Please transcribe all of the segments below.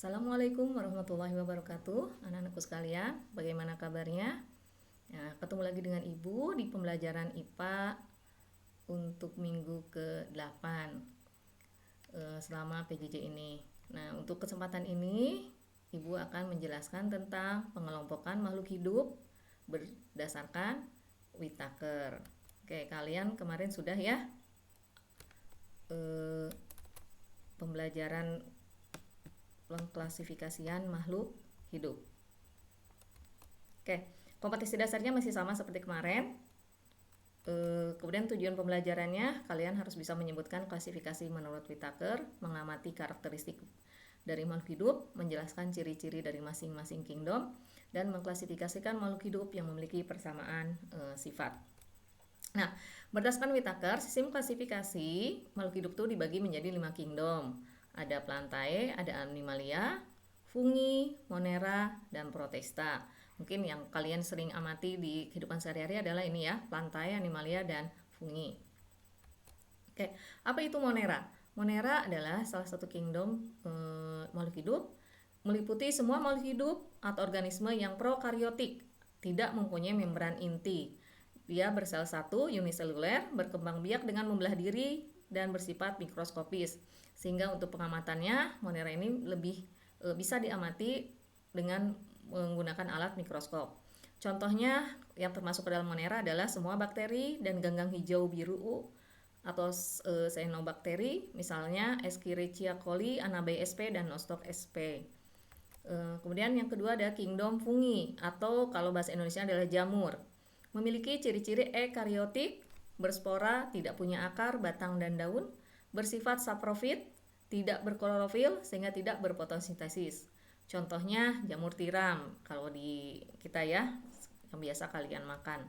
Assalamualaikum warahmatullahi wabarakatuh. Anak-anakku sekalian, bagaimana kabarnya? Nah, ketemu lagi dengan Ibu di pembelajaran IPA untuk minggu ke-8 selama PJJ ini. Nah, untuk kesempatan ini Ibu akan menjelaskan tentang pengelompokan makhluk hidup berdasarkan Whittaker. Oke, kalian kemarin sudah ya pembelajaran pengklasifikasian makhluk hidup. Oke, kompetisi dasarnya masih sama seperti kemarin. Kemudian tujuan pembelajarannya, kalian harus bisa menyebutkan klasifikasi menurut Whittaker, mengamati karakteristik dari makhluk hidup, menjelaskan ciri-ciri dari masing-masing kingdom, dan mengklasifikasikan makhluk hidup yang memiliki persamaan sifat. Nah, berdasarkan Whittaker, sistem klasifikasi makhluk hidup itu dibagi menjadi 5 kingdom. Ada Plantae, ada Animalia, Fungi, Monera, dan Protista. Mungkin yang kalian sering amati di kehidupan sehari-hari adalah ini ya, Plantae, Animalia, dan Fungi. Oke, apa itu Monera? Monera adalah salah satu kingdom makhluk hidup, meliputi semua makhluk hidup atau organisme yang prokaryotik, tidak mempunyai membran inti. Dia bersel satu, uniseluler, berkembang biak dengan membelah diri, dan bersifat mikroskopis. Sehingga untuk pengamatannya, Monera ini lebih bisa diamati dengan menggunakan alat mikroskop. Contohnya yang termasuk ke dalam Monera adalah semua bakteri dan ganggang hijau biru atau cyanobacteria, misalnya Escherichia coli, Anabae sp, dan Nostoc sp. Kemudian yang kedua ada kingdom fungi, atau kalau bahasa Indonesia adalah jamur. Memiliki ciri-ciri eukariotik, berspora, tidak punya akar, batang, dan daun, bersifat saprofit, tidak berklorofil sehingga tidak berfotosintesis. Contohnya jamur tiram kalau di kita ya, yang biasa kalian makan.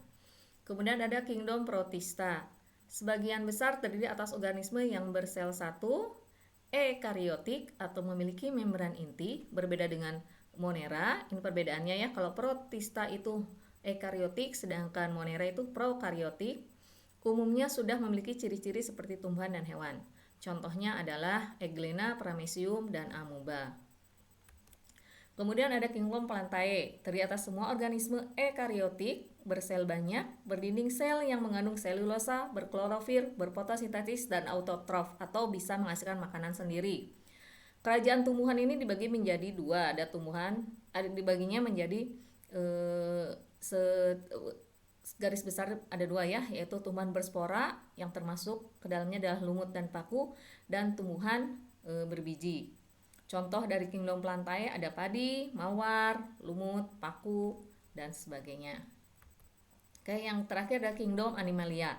Kemudian ada kingdom protista. Sebagian besar terdiri atas organisme yang bersel satu, eukariotik atau memiliki membran inti, berbeda dengan Monera. Ini perbedaannya ya, kalau protista itu eukariotik sedangkan Monera itu prokaryotik. Umumnya sudah memiliki ciri-ciri seperti tumbuhan dan hewan. Contohnya adalah Euglena, Paramecium, dan Amoeba. Kemudian ada kingdom Plantae, terdiri atas semua organisme eukariotik, bersel banyak, berdinding sel yang mengandung selulosa, berklorofil, berfotosintesis, dan autotrof atau bisa menghasilkan makanan sendiri. Kerajaan tumbuhan ini dibagi menjadi dua, ada tumbuhan, dibaginya menjadi garis besar ada dua ya, yaitu tumbuhan berspora yang termasuk ke dalamnya adalah lumut dan paku, dan tumbuhan berbiji. Contoh dari kingdom Plantae ada padi, mawar, lumut, paku, dan sebagainya. Oke, yang terakhir ada kingdom Animalia.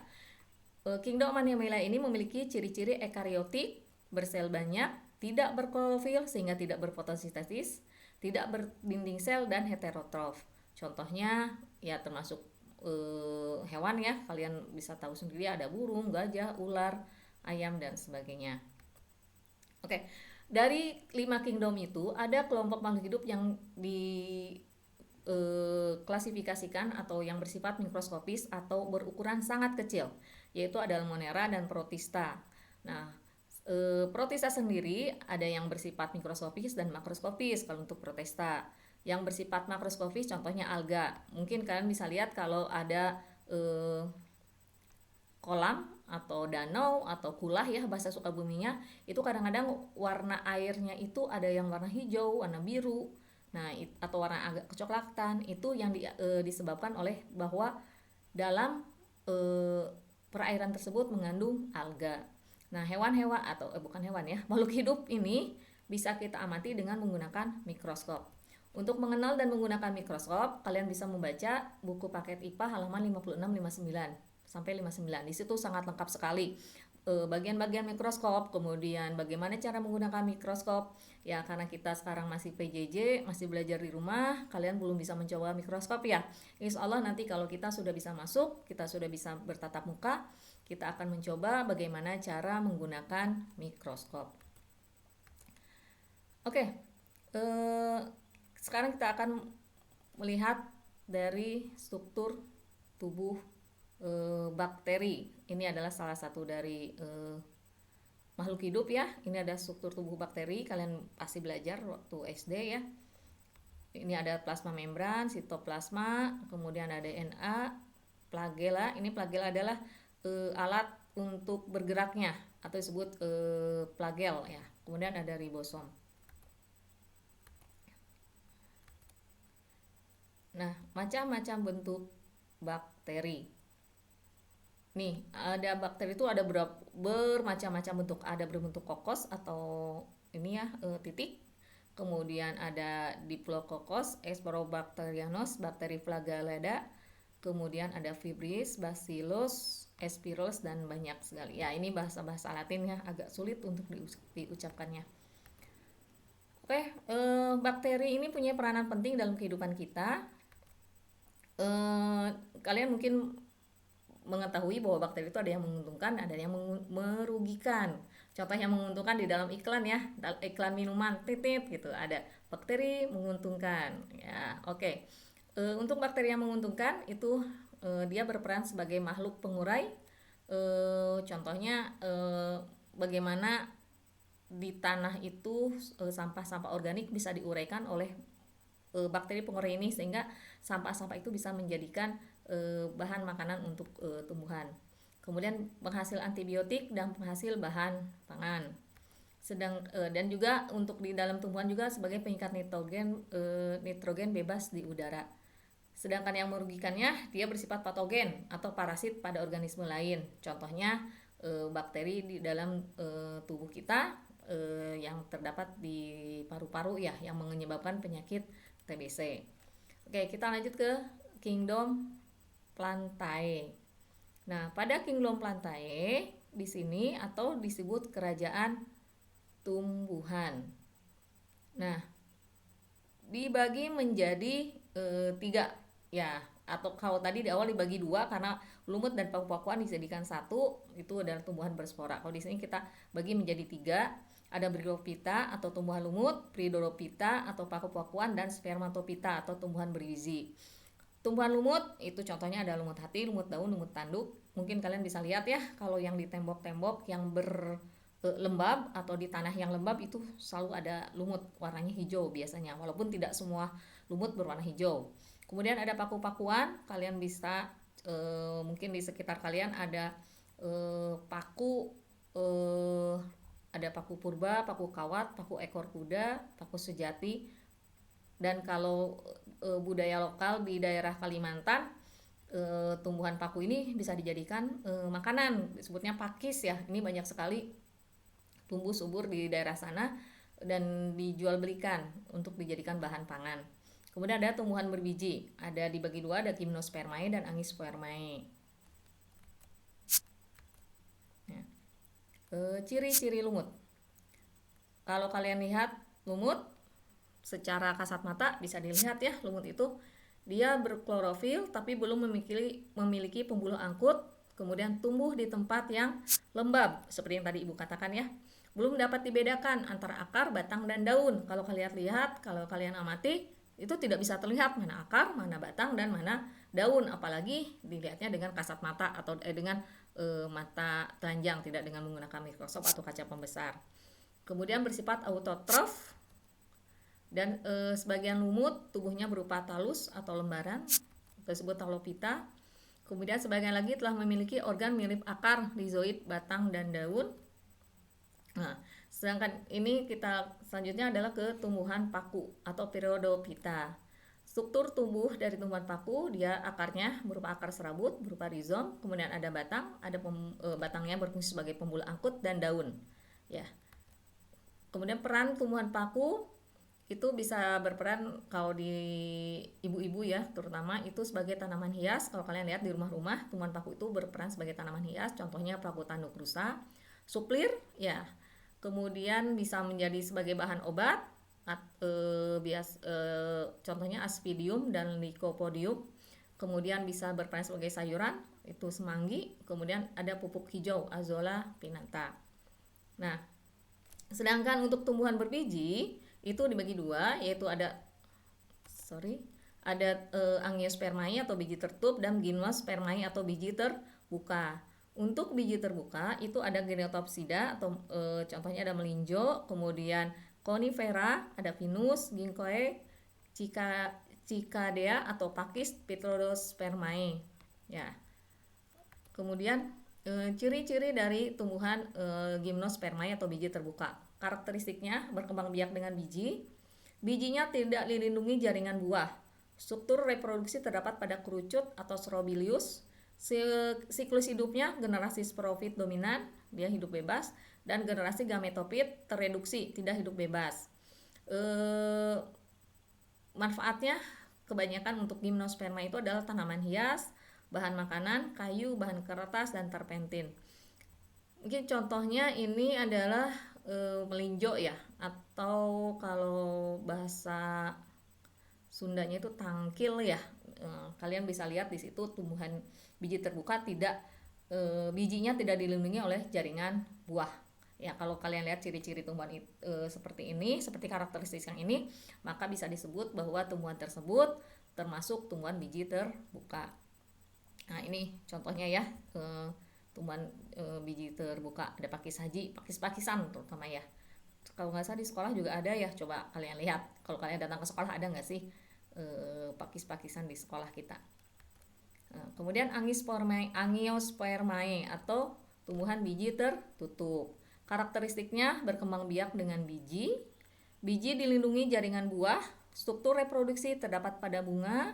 Kingdom Animalia ini memiliki ciri-ciri eukariotik, bersel banyak, tidak berklorofil sehingga tidak berfotosintesis, tidak berdinding sel, dan heterotrof. Contohnya ya termasuk hewan ya, kalian bisa tahu sendiri ada burung, gajah, ular, ayam, dan sebagainya. Oke, dari 5 kingdom itu ada kelompok makhluk hidup yang diklasifikasikan atau yang bersifat mikroskopis atau berukuran sangat kecil, yaitu adalah Monera dan Protista. Nah, Protista sendiri ada yang bersifat mikroskopis dan makroskopis kalau untuk Protista. Yang bersifat makroskopis contohnya alga. Mungkin kalian bisa lihat kalau ada kolam atau danau atau kulah ya bahasa Sukabuminya, itu kadang-kadang warna airnya itu ada yang warna hijau, warna biru, nah atau warna agak kecoklatan. Itu yang disebabkan oleh bahwa dalam perairan tersebut mengandung alga. Nah, hewan-hewan atau bukan hewan ya, makhluk hidup ini bisa kita amati dengan menggunakan mikroskop. Untuk mengenal dan menggunakan mikroskop, kalian bisa membaca buku paket IPA halaman 56-59 sampai 59. Di situ sangat lengkap sekali bagian-bagian mikroskop, kemudian bagaimana cara menggunakan mikroskop. Ya, karena kita sekarang masih PJJ, masih belajar di rumah, kalian belum bisa mencoba mikroskop ya. Insya Allah nanti kalau kita sudah bisa masuk, kita sudah bisa bertatap muka, kita akan mencoba bagaimana cara menggunakan mikroskop. Oke, sekarang kita akan melihat dari struktur tubuh bakteri. Ini adalah salah satu dari makhluk hidup ya. Ini ada struktur tubuh bakteri, kalian pasti belajar waktu SD ya. Ini ada plasma membran, sitoplasma, kemudian ada DNA, flagela. Ini flagela adalah alat untuk bergeraknya atau disebut flagel ya. Kemudian ada ribosom. Nah, macam-macam bentuk bakteri. Nih, ada bakteri itu ada bermacam-macam bentuk. Ada berbentuk kokos atau ini ya titik. Kemudian ada Diplococos, Esporobacterianos, bakteri flagellata. Kemudian ada Vibrio, Bacillus, Espirols dan banyak sekali. Ya, ini bahasa-bahasa Latin ya, agak sulit untuk diucapkannya. Oke, bakteri ini punya peranan penting dalam kehidupan kita. Kalian mungkin mengetahui bahwa bakteri itu ada yang menguntungkan, ada yang merugikan. Contoh yang menguntungkan di dalam iklan ya, iklan minuman titit gitu, ada bakteri menguntungkan. Ya, oke. Untuk bakteri yang menguntungkan itu dia berperan sebagai makhluk pengurai. Contohnya bagaimana di tanah itu sampah-sampah organik bisa diuraikan oleh bakteri pengurai ini, sehingga sampah-sampah itu bisa menjadikan bahan makanan untuk tumbuhan. Kemudian penghasil antibiotik dan penghasil bahan pangan. Dan juga untuk di dalam tumbuhan juga sebagai pengikat nitrogen bebas di udara. Sedangkan yang merugikannya, dia bersifat patogen atau parasit pada organisme lain. Contohnya bakteri di dalam tubuh kita yang terdapat di paru-paru ya, yang menyebabkan penyakit TBC. Oke, kita lanjut ke kingdom Plantae. Nah, pada kingdom Plantae di sini atau disebut kerajaan tumbuhan. Nah, dibagi menjadi 3 ya, atau kalau tadi di awal dibagi 2 karena lumut dan paku-pakuan dijadikan 1, itu adalah tumbuhan berspora. Kalau di sini kita bagi menjadi 3, ada Bryophyta atau tumbuhan lumut, Pteridorophyta atau paku-pakuan, dan Spermatophyta atau tumbuhan bergizi. Tumbuhan lumut itu contohnya ada lumut hati, lumut daun, lumut tanduk. Mungkin kalian bisa lihat ya, kalau yang di tembok-tembok yang berlembab atau di tanah yang lembab itu selalu ada lumut warnanya hijau biasanya, walaupun tidak semua lumut berwarna hijau. Kemudian ada paku-pakuan, kalian bisa mungkin di sekitar kalian ada paku, ada paku purba, paku kawat, paku ekor kuda, paku sejati. Dan kalau budaya lokal di daerah Kalimantan, tumbuhan paku ini bisa dijadikan makanan, disebutnya pakis ya. Ini banyak sekali tumbuh subur di daerah sana dan dijual belikan untuk dijadikan bahan pangan. Kemudian ada tumbuhan berbiji, ada dibagi 2, ada Gymnospermae dan Angiospermae. Nah, ciri-ciri lumut. Kalau kalian lihat lumut secara kasat mata bisa dilihat ya, lumut itu dia berklorofil tapi belum memiliki pembuluh angkut, kemudian tumbuh di tempat yang lembab seperti yang tadi Ibu katakan ya. Belum dapat dibedakan antara akar, batang, dan daun. Kalau kalian lihat, kalau kalian amati, itu tidak bisa terlihat mana akar, mana batang, dan mana daun, apalagi dilihatnya dengan kasat mata atau dengan mata telanjang, tidak dengan menggunakan mikroskop atau kaca pembesar. Kemudian bersifat autotrof. Dan sebagian lumut tubuhnya berupa talus atau lembaran, tersebut talopita. Kemudian sebagian lagi telah memiliki organ mirip akar, rizoid, batang, dan daun. Nah, sedangkan ini kita selanjutnya adalah ke tumbuhan paku atau Pteridorophyta. Struktur tubuh dari tumbuhan paku, dia akarnya berupa akar serabut, berupa rizom, kemudian ada batang, ada batangnya berfungsi sebagai pembuluh angkut, dan daun. Ya. Kemudian peran tumbuhan paku itu bisa berperan kalau di ibu-ibu ya, terutama itu sebagai tanaman hias. Kalau kalian lihat di rumah-rumah, tumbuhan paku itu berperan sebagai tanaman hias, contohnya paku tanduk rusa, suplir ya. Kemudian bisa menjadi sebagai bahan obat, contohnya aspidium dan lycopodium. Kemudian bisa berperan sebagai sayuran, itu semanggi. Kemudian ada pupuk hijau, Azolla pinnata. Nah, sedangkan untuk tumbuhan berbiji itu dibagi 2, yaitu ada Angiospermae atau biji tertutup dan Gymnospermae atau biji terbuka. Untuk biji terbuka itu ada Genetopsida atau contohnya ada melinjo, kemudian Conifera, ada Pinus, Ginkgoe, Cicadea atau Pakis Pteridospermae. Ya. Kemudian ciri-ciri dari tumbuhan Gymnospermae atau biji terbuka. Karakteristiknya berkembang biak dengan biji. Bijinya tidak dilindungi jaringan buah. Struktur reproduksi terdapat pada kerucut atau Strobilius. Siklus hidupnya generasi sporofit dominan, dia hidup bebas, dan generasi gametofit tereduksi, tidak hidup bebas. Manfaatnya kebanyakan untuk Gymnosperma itu adalah tanaman hias, bahan makanan, kayu, bahan kertas, dan terpentin. Mungkin contohnya ini adalah melinjo ya, atau kalau bahasa Sundanya itu tangkil ya. Kalian bisa lihat di situ tumbuhan biji terbuka bijinya tidak dilindungi oleh jaringan buah. Ya, kalau kalian lihat ciri-ciri tumbuhan seperti ini, seperti karakteristik yang ini, maka bisa disebut bahwa tumbuhan tersebut termasuk tumbuhan biji terbuka. Nah, ini contohnya ya, tumbuhan biji terbuka. Ada pakis haji, pakis-pakisan terutama ya. Kalau nggak salah di sekolah juga ada ya, coba kalian lihat. Kalau kalian datang ke sekolah ada nggak sih pakis-pakisan di sekolah kita. Kemudian Angiospermae atau tumbuhan biji tertutup. Karakteristiknya berkembang biak dengan biji. Biji dilindungi jaringan buah. Struktur reproduksi terdapat pada bunga.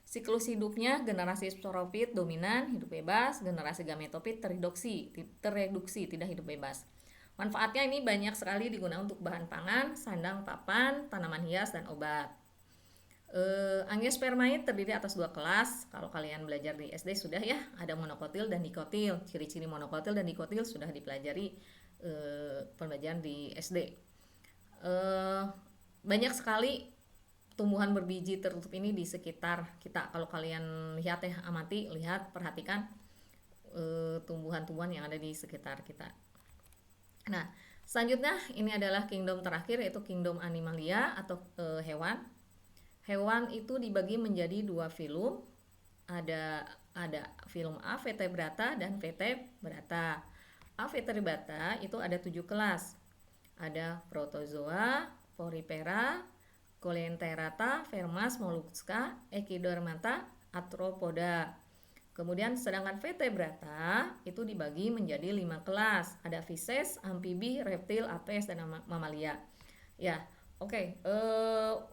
Siklus hidupnya generasi sporofit dominan, hidup bebas. Generasi gametofit tereduksi, tidak hidup bebas. Manfaatnya ini banyak sekali digunakan untuk bahan pangan, sandang, papan, tanaman hias, dan obat. Angiospermae terdiri atas 2 kelas. Kalau kalian belajar di SD sudah ya, ada monokotil dan dikotil. Ciri-ciri monokotil dan dikotil sudah dipelajari pembelajaran di SD. Banyak sekali tumbuhan berbiji tertutup ini di sekitar kita. Kalau kalian lihat ya, amati, lihat, perhatikan tumbuhan-tumbuhan yang ada di sekitar kita. Nah, selanjutnya ini adalah kingdom terakhir, yaitu kingdom Animalia atau hewan. Hewan itu dibagi menjadi 2 filum. Ada filum A vertebrata dan vertebrata. A vertebrata itu ada 7 kelas. Ada Protozoa, Porifera, Coleoenterata, Vermas, Mollusca, Echidermata, Arthropoda. Kemudian sedangkan vertebrata itu dibagi menjadi 5 kelas. Ada Fishes, amfibi, reptil, apes, dan mamalia. Ya, oke.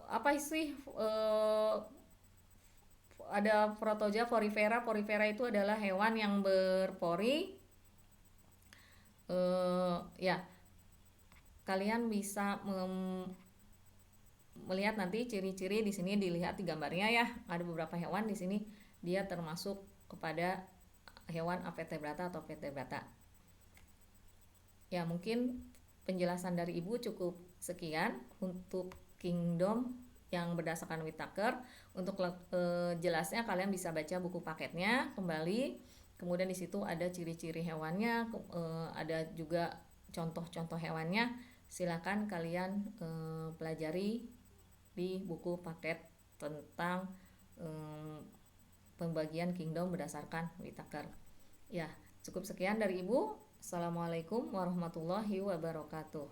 Apa sih ada Protozoa, Porifera. Porifera itu adalah hewan yang berpori. Ya, kalian bisa melihat nanti ciri-ciri di sini, dilihat di gambarnya ya. Ada beberapa hewan di sini dia termasuk kepada hewan avertebrata atau vertebrata. Ya, mungkin penjelasan dari Ibu cukup sekian untuk kingdom yang berdasarkan Whittaker. Untuk jelasnya kalian bisa baca buku paketnya kembali. Kemudian di situ ada ciri-ciri hewannya, ada juga contoh-contoh hewannya. Silakan kalian pelajari di buku paket tentang pembagian kingdom berdasarkan Whittaker. Ya, cukup sekian dari Ibu. Assalamualaikum warahmatullahi wabarakatuh.